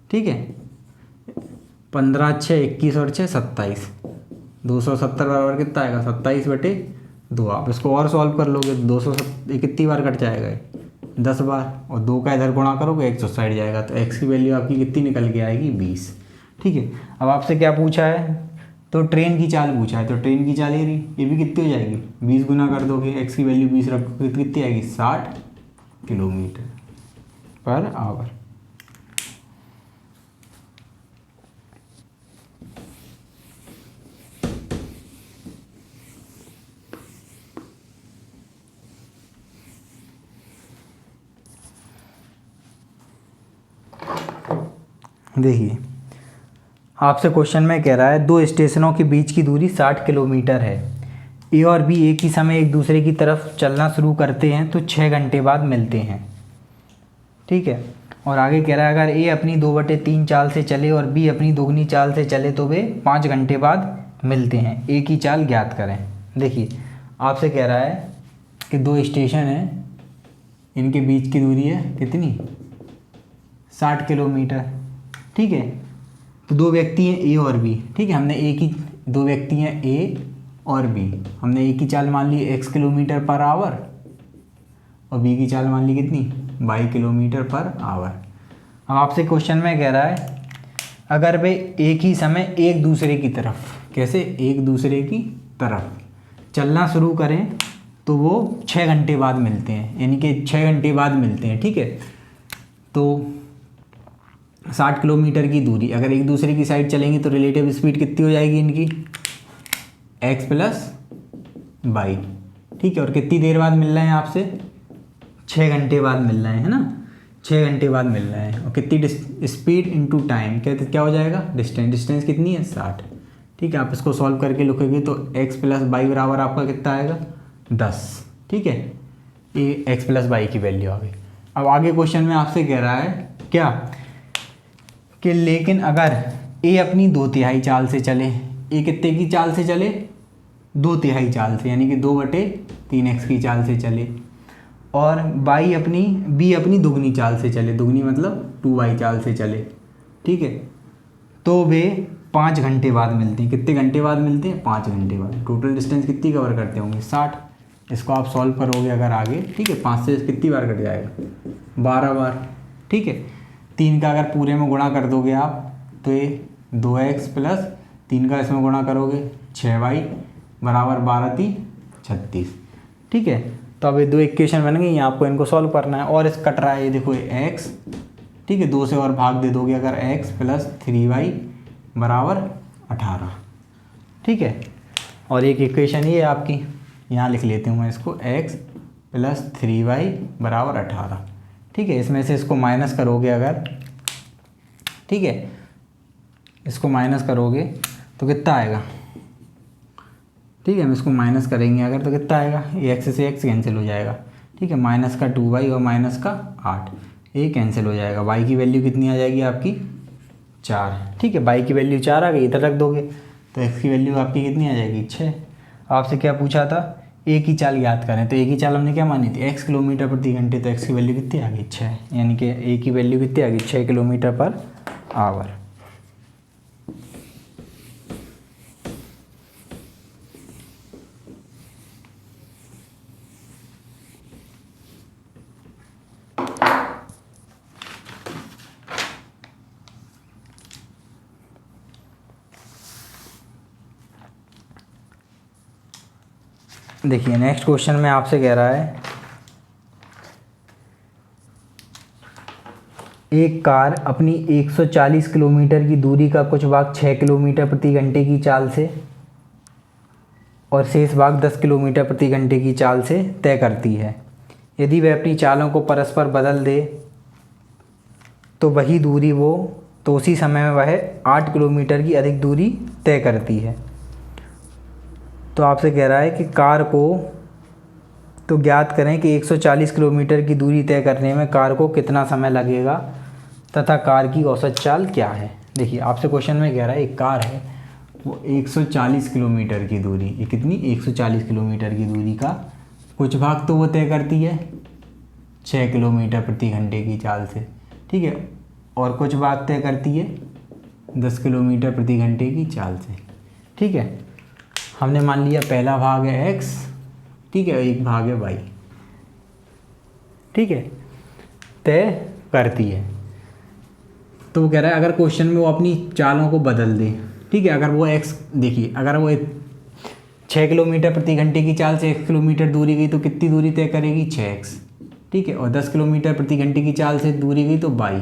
ठीक है। 15 6 21 और 6 27, 270 बराबर कितना आएगा 27/2। आप इसको और सॉल्व कर लोगे 270 कितनी बार कट जाएगा 10 बार और 2 का इधर गुणा करोगे 1 उस साइड जाएगा। तो x की वैल्यू आपकी कितनी निकल के आएगी 20, ठीक है। अब आपसे क्या पूछा है तो ट्रेन की चाल पूछा है। तो ट्रेन की चाल ये भी कितनी हो जाएगी 20 गुना कर दोगे, x की वैल्यू 20 रखोगे तो कितनी आएगी 60 किलोमीटर पर आवर। देखिए आपसे क्वेश्चन में कह रहा है 2 स्टेशनों के बीच की दूरी 60 किलोमीटर है। ए और बी एक ही समय एक दूसरे की तरफ चलना शुरू करते हैं तो 6 घंटे बाद मिलते हैं, ठीक है। और आगे कह रहा है अगर ए अपनी 2/3 चाल से चले और बी अपनी दोगुनी चाल से चले तो वे 5 घंटे बाद मिलते हैं। ए की चाल ज्ञात करें। देखिए आपसे कह रहा है कि दो स्टेशन हैं, इनके बीच की दूरी है कितनी, 60 किलोमीटर। ठीक है, तो दो व्यक्ति हैं ए और बी। ठीक है, हमने एक ही, दो व्यक्ति हैं ए और बी, हमने एक ही चाल मान ली x किलोमीटर पर आवर और बी की चाल मान ली कितनी, y किलोमीटर पर आवर। अब आपसे क्वेश्चन में कह रहा है अगर वे एक ही समय एक दूसरे की तरफ, कैसे, एक दूसरे की तरफ चलना शुरू करें तो वो 6 घंटे बाद मिलते हैं, यानी कि 6 घंटे बाद मिलते हैं। ठीक है, तो 60 किलोमीटर की दूरी, अगर एक दूसरे की साइड चलेंगे तो रिलेटिव स्पीड कितनी हो जाएगी इनकी, x प्लस y। ठीक है, और कितनी देर बाद मिल रहे हैं आपसे, 6 घंटे बाद मिल रहे हैं, है ना, 6 घंटे बाद मिल रहे हैं। और कितनी स्पीड इनटू टाइम, क्या हो जाएगा, डिस्टेंस कितनी है, 60। ठीक है, आप इसको सॉल्व करके लिखोगे तो x प्लस वाई बराबर आपका कितना आएगा, 10। ठीक है, ये x प्लस वाई की वैल्यू आ गई। अब आगे क्वेश्चन में आपसे कह रहा है क्या कि लेकिन अगर a अपनी 2/3 चाल से चले, a कितने की चाल से चले, 2/3 चाल से, यानी कि 2/3x की चाल से चले, और b अपनी दुगनी चाल से चले, दुगनी मतलब 2y चाल से चले। ठीक है, तो वे 5 घंटे बाद मिलते हैं। कितने घंटे बाद मिलते हैं, 5 घंटे बाद। टोटल डिस्टेंस कितनी कवर करते होंगे, 60। इसको आप सॉल्व करोगे अगर आगे, ठीक है, 5 से कितनी बार कट जाएगा, 12 बार। ठीक है, 3 का अगर पूरे में गुणा कर दोगे आप तो ये 2x प्लस 3 का इसमें गुणा करोगे 6y बराबर 12 3 36। ठीक है, तो अब ये दो इक्वेशन बन गई, आपको इनको सॉल्व करना है। और इस कट रहा है, ये देखो ये x, ठीक है, 2 से और भाग दे दोगे अगर, x प्लस 3y बराबर 18। ठीक है, और एक इक्वेशन ये आपकी, यहाँ लिख लेती हूँ मैं इसको, x प्लस 3y बराबर 18। ठीक है, इसमें से इसको माइनस करोगे अगर, ठीक है, इसको माइनस करोगे तो कितना आएगा, ठीक है, हम इसको माइनस करेंगे अगर तो कितना आएगा, ये x से x कैंसिल हो जाएगा। ठीक है, माइनस का 2y और माइनस का 8, ये कैंसिल हो जाएगा। y की वैल्यू कितनी आ जाएगी आपकी, 4। ठीक है, y की वैल्यू 4 आ गई, इधर रख दोगे तो x की वैल्यू आपकी कितनी आ जाएगी, 6। आपसे क्या पूछा था, एक ही चाल याद करें, तो एक ही चाल हमने क्या मानी थी, x किलोमीटर प्रति घंटे, तो x की वैल्यू कितनी आ गई, 6, यानी कि a की वैल्यू कितनी आ गई, 6 किलोमीटर पर आवर। देखिए नेक्स्ट क्वेश्चन में आपसे कह रहा है एक कार अपनी 140 किलोमीटर की दूरी का कुछ भाग 6 किलोमीटर प्रति घंटे की चाल से और शेष भाग 10 किलोमीटर प्रति घंटे की चाल से तय करती है। यदि वह अपनी चालों को परस्पर बदल दे तो वही दूरी तो उसी समय में वह 8 किलोमीटर की अधिक दूरी तय करती है। तो आपसे कह रहा है कि कार को तो ज्ञात करें कि 140 किलोमीटर की दूरी तय करने में कार को कितना समय लगेगा तथा कार की औसत चाल क्या है। देखिए आपसे क्वेश्चन में कह रहा है एक कार है, वो 140 किलोमीटर की दूरी, ये कितनी, 140 किलोमीटर की दूरी का कुछ भाग तो वो तय करती है 6 किलोमीटर प्रति घंटे की चाल से, ठीक है, और कुछ भाग तय करती है 10 किलोमीटर प्रति घंटे की चाल से। ठीक है, हमने मान लिया पहला भाग है x, ठीक है, एक भाग है y, ठीक है, तय करती है। तो वो कह रहा है अगर क्वेश्चन में वो अपनी चालों को बदल दे, ठीक है, अगर वो x, देखिए अगर वो 6 किलोमीटर प्रति घंटे की चाल से 1 किलोमीटर दूरी गई तो कितनी दूरी तय करेगी, 6x, ठीक है, और 10 किलोमीटर प्रति घंटे की चाल से दूरी गई तो y,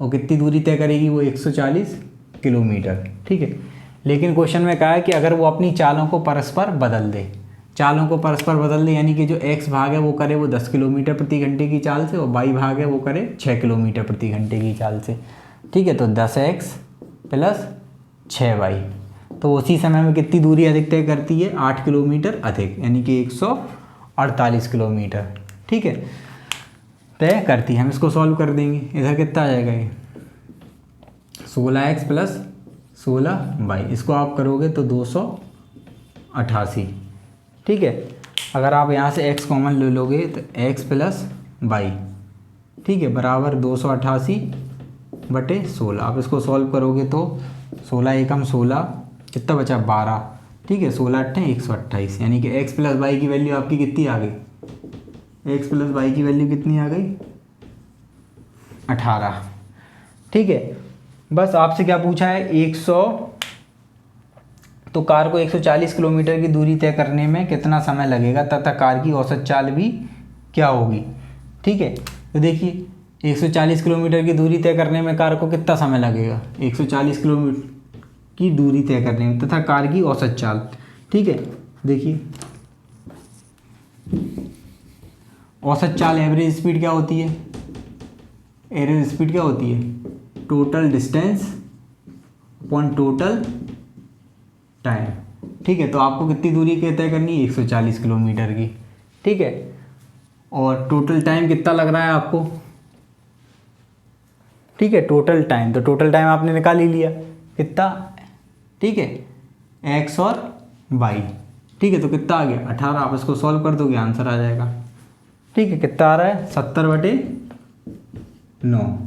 और कितनी दूरी तय करेगी, वो 140 किलोमीटर। ठीक है, लेकिन क्वेश्चन में कहा है कि अगर वो अपनी चालों को परस्पर बदल दे, चालों को परस्पर बदल दे, यानी कि जो x भाग है वो करे वो 10 किलोमीटर प्रति घंटे की चाल से और y भाग है वो करे 6 किलोमीटर प्रति घंटे की चाल से। ठीक है, तो 10x प्लस 6y, तो उसी समय में कितनी दूरी अधिक तय करती है, 8 किलोमीटर अधिक, यानी कि 148 किलोमीटर, ठीक है, तय करती है। हम इसको सॉल्व कर देंगे, इधर कितना आ जाएगा, ये 16x प्लस 16y, इसको आप करोगे तो 288। ठीक है, अगर आप यहाँ से x कॉमन ले लोगे तो x प्लस वाई, ठीक है, बराबर 288/16। आप इसको सॉल्व करोगे तो 16 एकम 16, कितना बचा 12, ठीक है, 16 8 128, यानी कि x प्लस वाई की वैल्यू आपकी कितनी आ गई, x प्लस वाई की वैल्यू कितनी आ गई 18, ठीक है। बस आपसे क्या पूछा है 100, तो कार को 140 किलोमीटर की दूरी तय करने में कितना समय लगेगा तथा कार की औसत चाल भी क्या होगी, ठीक है। तो देखिए 140 किलोमीटर की दूरी तय करने में कार को कितना समय लगेगा, 140 किलोमीटर की दूरी तय करने में तथा कार की औसत चाल, ठीक है। देखिए औसत चाल एवरेज स्पीड क्या होती है, एवरेज स्पीड क्या होती है, total distance upon total time, ठीक है। तो आपको कितनी दूरी तय करनी है 140 किलोमीटर की, ठीक है। और टोटल टाइम कितना लग रहा है आपको, ठीक है, टोटल टाइम, तो टोटल टाइम आपने निकाल ही लिया कितना, ठीक है, एक्स और वाई, ठीक है। तो कितना आ गया 18, आप इसको सॉल्व कर दोगे आंसर आ जाएगा, ठीक है। कितना आ रहा है 70/9,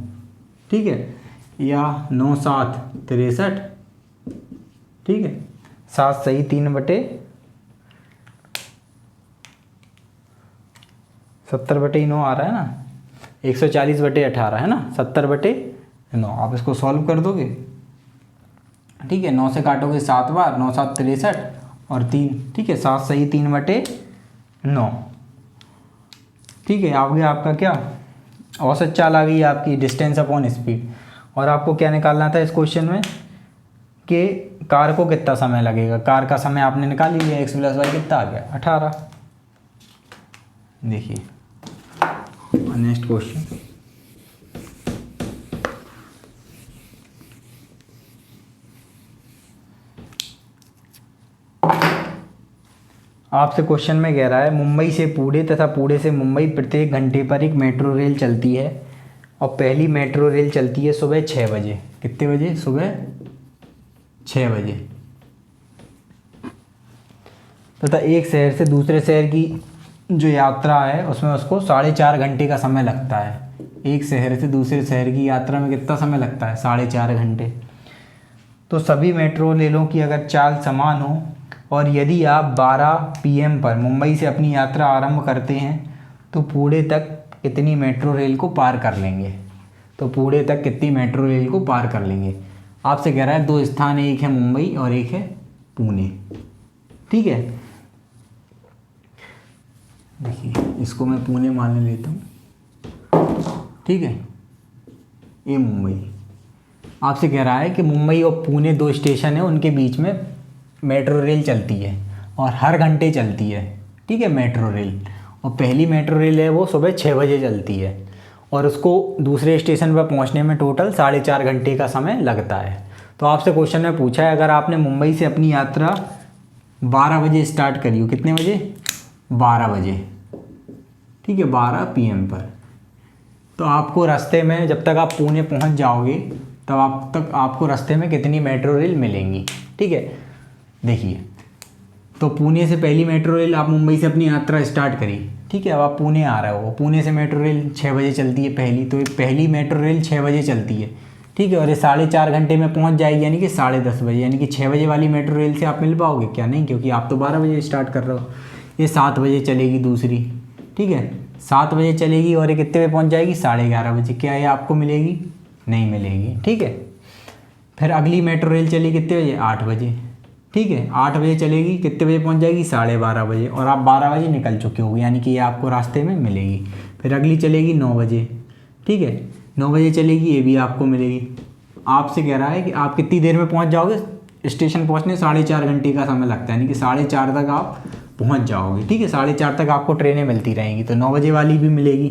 ठीक है, या 9 7 63, ठीक है, 7 सही 3/70/9 आ रहा है ना, 140/18 है ना, 70/9। आप इसको सॉल्व कर दोगे, ठीक है, 9 से काटोगे 7 बार, 9 7 63 और 3, ठीक है, 7 सही 3/9, ठीक है। आ गया आपका क्या, औसत चाल आ गई आपकी, डिस्टेंस अपॉन स्पीड। और आपको क्या निकालना था इस क्वेश्चन में कि कार को कितना समय लगेगा, कार का समय आपने निकाल ही लिया, x प्लस वाई कितना आ गया 18। देखिए नेक्स्ट क्वेश्चन, आपसे क्वेश्चन में कह रहा है मुंबई से पुणे तथा पुणे से मुंबई प्रत्येक घंटे पर एक मेट्रो रेल चलती है और पहली मेट्रो रेल चलती है सुबह 6 बजे, कितने बजे, सुबह 6 बजे, तथा एक शहर से दूसरे शहर की जो यात्रा है उसमें उसको 4.5 घंटे का समय लगता है। एक शहर से दूसरे शहर की यात्रा में कितना समय लगता है 4.5 घंटे। तो सभी मेट्रो रेलों की अगर चाल समान हो और यदि आप 12 PM पर मुंबई से अपनी यात्रा आरंभ करते हैं तो पुणे तक कितनी मेट्रो रेल को पार कर लेंगे, तो पुणे तक कितनी मेट्रो रेल को पार कर लेंगे। आपसे कह रहा है 2 स्थान है, एक है मुंबई और एक है पुणे, ठीक है। देखिए इसको मैं पुणे मान लेता हूँ, ठीक है, ये मुंबई। आपसे कह रहा है कि मुंबई और पुणे 2 स्टेशन है, उनके बीच में मेट्रो रेल चलती है और हर घंटे चलती है, ठीक है, मेट्रो रेल। और पहली मेट्रो रेल है वो सुबह 6 बजे चलती है और उसको दूसरे स्टेशन पर पहुंचने में टोटल 4.5 घंटे का समय लगता है। तो आपसे क्वेश्चन में पूछा है अगर आपने मुंबई से अपनी यात्रा 12 बजे स्टार्ट करी हो, कितने बजे, 12 बजे, ठीक है, 12 PM पर, तो आपको रास्ते में जब तक आप पुणे पहुंच जाओगे तब आपको रास्ते में कितनी मेट्रो रेल मिलेंगी, ठीक है। देखिए तो पुणे से पहली मेट्रो रेल आप मुंबई से अपनी यात्रा स्टार्ट करी, ठीक है, अब आप पुणे आ रहे हो, पुणे से मेट्रो रेल 6 बजे चलती है पहली, तो पहली मेट्रो रेल 6 बजे चलती है, ठीक है, और ये 4.5 घंटे में पहुंच जाएगी, यानी कि 10:30 बजे, यानी कि 6 बजे वाली मेट्रो रेल से आप मिल पाओगे क्या, नहीं, क्योंकि आप तो 12 बजे स्टार्ट कर रहे हो। ये 7 बजे चलेगी दूसरी, ठीक है, 7 बजे चलेगी और ये कितने बजे पहुँच जाएगी 11:30 बजे, क्या ये आपको मिलेगी, नहीं मिलेगी, ठीक है। फिर अगली मेट्रो रेल चली कितने बजे, 8 बजे, ठीक है, 8 बजे चलेगी, कितने बजे पहुंच जाएगी 12:30 बजे, और आप 12 बजे निकल चुके हो, यानी कि ये आपको रास्ते में मिलेगी। फिर अगली चलेगी 9 बजे, ठीक है, 9 बजे चलेगी, ये भी आपको मिलेगी। आपसे कह रहा है कि आप कितनी देर में पहुंच जाओगे, स्टेशन पहुंचने 4.5 घंटे का समय लगता है, यानी कि 4:30 तक आप पहुंच जाओगे, ठीक है, 4:30 तक आपको ट्रेनें मिलती रहेंगी। तो 9 बजे वाली भी मिलेगी,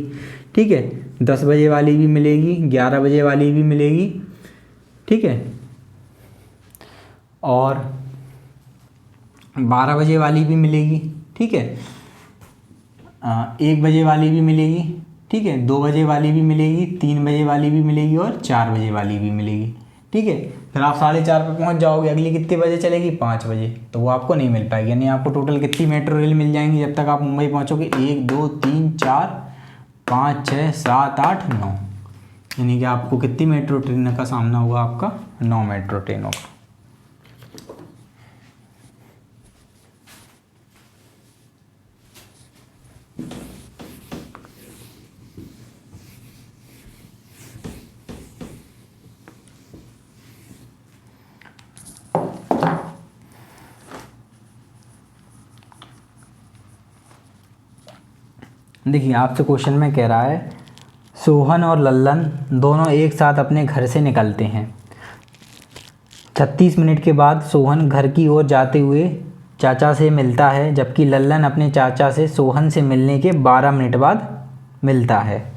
ठीक है, 10 बजे वाली भी मिलेगी, 11 बजे वाली भी मिलेगी, ठीक है, और 12 बजे वाली भी मिलेगी, ठीक है, 1 बजे वाली भी मिलेगी, ठीक है, 2 बजे वाली भी मिलेगी, 3 बजे वाली भी मिलेगी और 4 बजे वाली भी मिलेगी, ठीक है। फिर आप 4:30 पे पहुंच जाओगे, अगली कितने बजे चलेगी, 5 बजे, तो वो आपको नहीं मिल पाएगी। यानी आपको टोटल कितनी मेट्रो रेल मिल जाएंगी जब तक आप मुंबई पहुंचोगे, 1 2 3 4 5 6 7 8 9, यानी कि आपको कितनी मेट्रो ट्रेन का सामना होगा, आपका 9 मेट्रो ट्रेनों का। देखिए आपसे क्वेश्चन में कह रहा है सोहन और लल्लन दोनों एक साथ अपने घर से निकलते हैं। 36 मिनट के बाद सोहन घर की ओर जाते हुए चाचा से मिलता है, जबकि लल्लन अपने चाचा से सोहन से मिलने के 12 मिनट बाद मिलता है।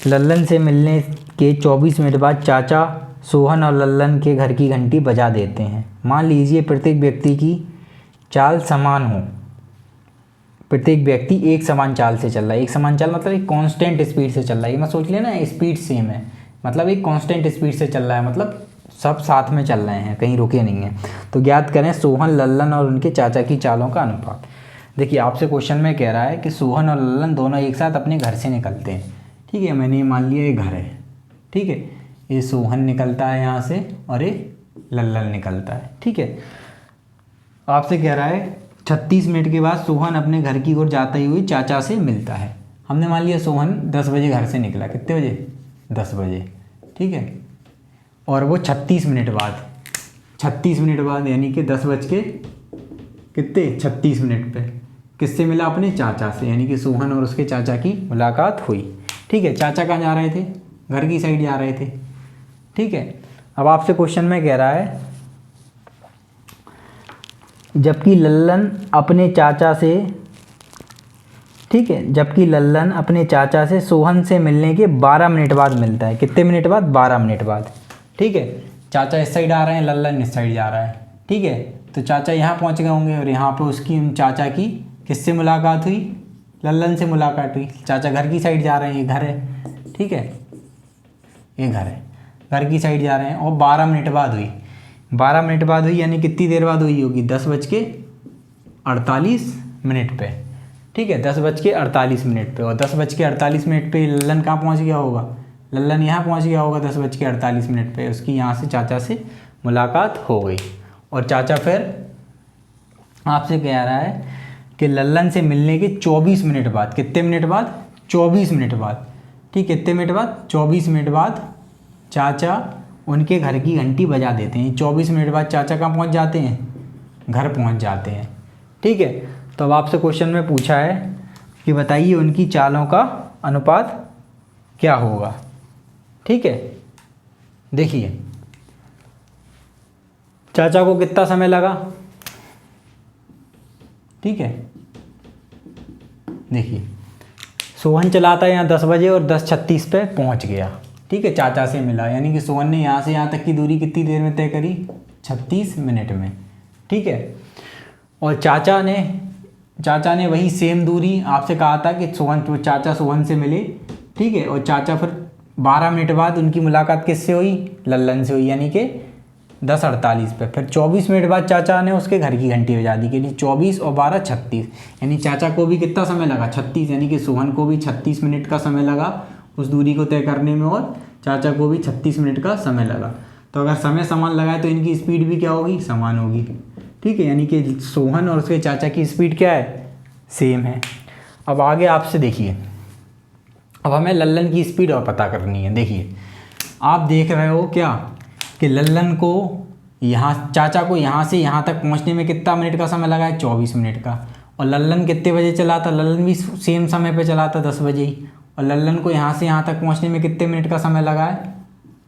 लल्लन से मिलने के 24 मिनट बाद चाचा सोहन और लल्लन के घर की घंटी बजा देते हैं। मान लीजिए प्रत्येक व्यक्ति की चाल समान हो, प्रत्येक व्यक्ति एक समान चाल से चल रहा है। एक समान चाल मतलब एक कांस्टेंट स्पीड से चल रहा है, मैं सोच लिया ना, स्पीड सेम है, मतलब एक कांस्टेंट स्पीड से चल रहा है, मतलब सब साथ में चल रहे हैं, कहीं रुके नहीं हैं। तो ज्ञात करें सोहन, लल्लन और उनके चाचा की चालों का अनुपात। देखिए आपसे क्वेश्चन में कह रहा है कि सोहन और लल्लन दोनों एक साथ अपने घर से निकलते हैं। ठीक है, मैंने ये मान लिया ये घर है, ठीक है, ये सोहन निकलता है यहाँ से और ये लल्लन निकलता है। ठीक है, आपसे कह रहा है 36 मिनट के बाद सोहन अपने घर की ओर जाते हुए चाचा से मिलता है। हमने मान लिया सोहन 10 बजे घर से निकला, कितने बजे, 10 बजे, ठीक है, और वो 36 मिनट बाद, 36 मिनट बाद यानी कि 10 बज के कितने 36 मिनट पे किससे मिला, अपने चाचा से, यानी कि सोहन और उसके चाचा की मुलाकात हुई। ठीक है, चाचा कहाँ जा रहे थे, घर की साइड जा रहे थे। ठीक है, अब आपसे क्वेश्चन में कह रहा है जबकि लल्लन अपने चाचा से, ठीक है, जबकि लल्लन अपने चाचा से सोहन से मिलने के 12 मिनट बाद मिलता है। कितने मिनट बाद, 12 मिनट बाद। ठीक है, चाचा इस साइड आ रहे हैं, लल्लन इस साइड जा रहा है। ठीक है, तो चाचा यहाँ पहुँच गए होंगे और यहाँ पे उसकी चाचा की किससे मुलाकात हुई, लल्लन से मुलाकात हुई। चाचा घर की साइड जा रहे हैं, ये घर है, ठीक है, ये घर है, घर की साइड जा रहे हैं, और 12 मिनट बाद हुई, 12 मिनट बाद हुई, यानी कितनी देर बाद हुई होगी, 10:48 पे। ठीक है, 10:48 पे, और 10:48 पे लल्लन कहाँ पहुँच गया होगा, लल्लन यहाँ पहुँच गया होगा 10:48 पे, उसकी यहाँ से चाचा से मुलाकात हो गई। और चाचा फिर आपसे कह रहा है कि लल्लन से मिलने के 24 मिनट बाद, कितने मिनट बाद, 24 मिनट बाद। ठीक, कितने मिनट बाद, 24 मिनट बाद चाचा उनके घर की घंटी बजा देते हैं। 24 मिनट बाद चाचा कहाँ पहुँच जाते हैं, घर पहुँच जाते हैं। ठीक है, तो अब आपसे क्वेश्चन में पूछा है कि बताइए उनकी चालों का अनुपात क्या होगा। ठीक है, देखिए चाचा को कितना समय लगा, ठीक है, देखिए सोहन चलाता है यहाँ 10 बजे और 10:36 पे पहुँच गया। ठीक है, चाचा से मिला, यानी कि सोहन ने यहाँ से यहाँ तक की दूरी कितनी देर में तय करी, 36 मिनट में। ठीक है, और चाचा ने वही सेम दूरी आपसे कहा था कि चाचा सोहन से मिले। ठीक है, और चाचा फिर 12 मिनट बाद उनकी मुलाकात किससे हुई, लल्लन से हुई, यानी कि 10:48 पे। फिर 24 मिनट बाद चाचा ने उसके घर की घंटी बजा दी, कि 24 और 12 36, यानी चाचा को भी कितना समय लगा, 36, यानी कि सोहन को भी 36 मिनट का समय लगा उस दूरी को तय करने में, और चाचा को भी 36 मिनट का समय लगा। तो अगर समय समान लगा है तो इनकी स्पीड भी क्या होगी, समान होगी। ठीक है, यानी कि सोहन और उसके चाचा की स्पीड क्या है, सेम है। अब आगे आपसे देखिए, अब हमें लल्लन की स्पीड और पता करनी है। देखिए आप देख रहे हो क्या कि लल्लन को यहाँ, चाचा को यहाँ से यहाँ तक पहुँचने में कितना मिनट का समय लगा है, 24 मिनट का। और लल्लन कितने बजे चला था, लल्लन भी सेम समय पे चला था, 10 बजे ही। और लल्लन को यहाँ से यहाँ तक पहुँचने में कितने मिनट का समय लगा है,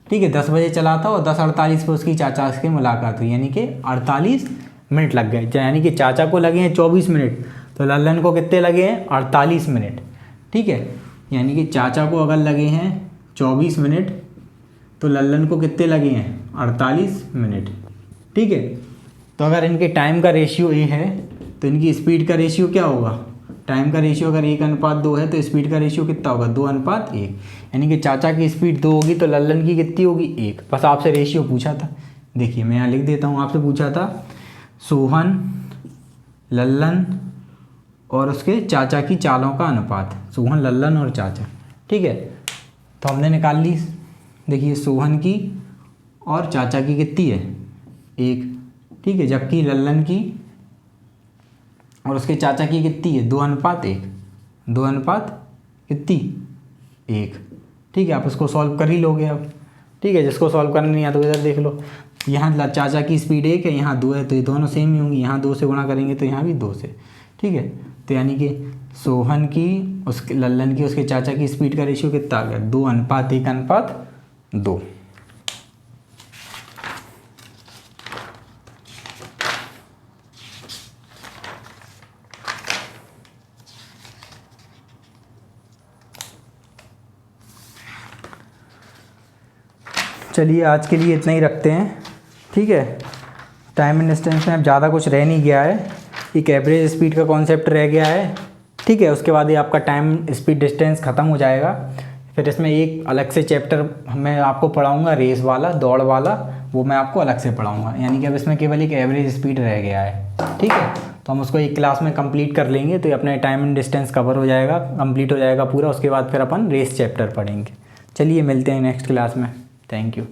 ठीक है, 10 बजे चला था और 10:48 पे उसकी चाचा से मुलाकात हुई, यानी कि 48 मिनट लग गए। यानी कि चाचा को लगे हैं 24 मिनट, तो लल्लन को कितने लगे हैं, 48 मिनट। ठीक है, यानी कि चाचा को अगर लगे हैं 24 मिनट तो लल्लन को कितने लगे हैं, 48 मिनट। ठीक है, तो अगर इनके टाइम का रेशियो ए है तो इनकी स्पीड का रेशियो क्या होगा, टाइम का रेशियो अगर 1:2 है तो स्पीड का रेशियो कितना होगा, 2:1। यानी कि चाचा की स्पीड 2 होगी तो लल्लन की कितनी होगी, 1। बस आपसे रेशियो पूछा था। देखिए मैं यहाँ लिख देता हूँ, आपसे पूछा था सोहन, लल्लन और उसके चाचा की चालों का अनुपात, सोहन, लल्लन और चाचा। ठीक है, तो हमने निकाल ली। देखिए सोहन की और चाचा की कितनी है, 1। ठीक है, जबकि लल्लन की और उसके चाचा की कितनी है, 2:1। 2:1 कितनी, 1। ठीक है, आप उसको सॉल्व कर ही लोगे अब। ठीक है, जिसको सॉल्व करना नहीं आता तो इधर देख लो। यहाँ चाचा की स्पीड 1 है, यहाँ 2 है, तो ये दोनों सेम ही होंगी। यहाँ 2 से गुणा करेंगे तो यहाँ भी 2 से। ठीक है, तो यानी कि सोहन की, उसके लल्लन की, उसके चाचा की स्पीड का रेशियो कितना आ गया, 2:1:2। चलिए आज के लिए इतना ही रखते हैं। ठीक है, टाइम एंड डिस्टेंस में अब ज़्यादा कुछ रह नहीं गया है, एक एवरेज स्पीड का कॉन्सेप्ट रह गया है। ठीक है, उसके बाद ये आपका टाइम स्पीड डिस्टेंस ख़त्म हो जाएगा। फिर इसमें एक अलग से चैप्टर मैं आपको पढ़ाऊँगा, रेस वाला, दौड़ वाला, वो मैं आपको अलग से पढ़ाऊँगा। यानी कि अब इसमें केवल एक एवरेज स्पीड रह गया है। ठीक है, तो हम उसको एक क्लास में कंप्लीट कर लेंगे तो ये अपना टाइम एंड डिस्टेंस कवर हो जाएगा, कंप्लीट हो जाएगा पूरा। उसके बाद फिर अपन रेस चैप्टर पढ़ेंगे। चलिए मिलते हैं नेक्स्ट क्लास में। Thank you.